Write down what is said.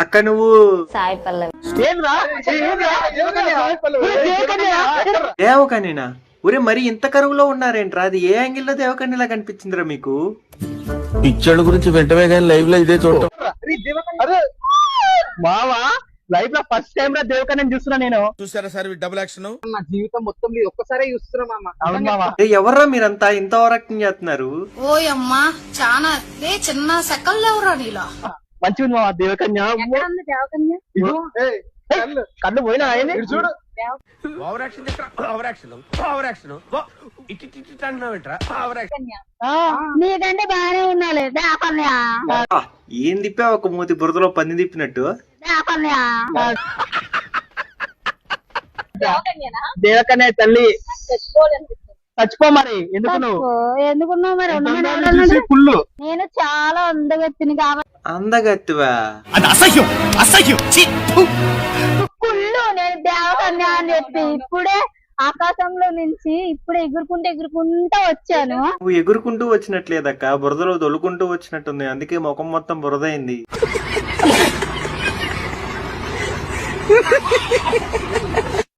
అక్క నువ్వు సాయి పల్లవి. దేవకన్యనా? ఒరే మరి ఇంత కరువులో ఉన్నారేంట్రా? అది ఏ యాంగిల్లో దేవకన్యలా కనిపించిందిరా మీకు? పిక్చర్ గురించి వెంటనే కానీ లైవ్ లో ఇదే చూడటం. మావా లైఫ్ లో ఫస్ట్ టైం రా దేవకన్యని చూస్తున్నా నేను. చూసారా సార్ డబుల్ యాక్షన్? నా జీవితం మొత్తం ఒక్కసారే చూస్తున్నా మామ. అవును మామ. ఎవర్రా మీరంతా ఇంత ఓవరాక్టింగ్ చేస్తున్నారు? ఓయమ్మా చానా చిన్న సెకల్లో ఎవరా నీలా మంచిగా ఉంది మామ దేవకన్య. ఇదిగో, కళ్ళు పోయినా ఆయన చూడు. Over action over action over action ఇటు అంటున్నావు ఏంట్రా? Over action. నీకంటే బాగానే ఉన్నాలే దేవకన్యా. ఏం తిప్పా ఒక మూతి బురదలో పంది తిప్పినట్టు? దేవకన్యా దేవకన్య తల్లి చచ్చిపో మరి. ఎందుకు నువ్వు ఎందుకున్నావు మరి? పుల్లు నేను చాలా అందగత్తిని కాబట్టి అందగత్తివా? అది అసహ్యం అసహ్యం. కుళ్ళు నేను దేవకన్య అని చెప్పి ఇప్పుడే ఆకాశంలో నుంచి ఇప్పుడే ఎగురుకుంటా వచ్చాను. నువ్వు ఎగురుకుంటూ వచ్చినట్లేదక్క, బురదలో దొలుకుంటూ వచ్చినట్టుంది. అందుకే ముఖం మొత్తం బురదైంది.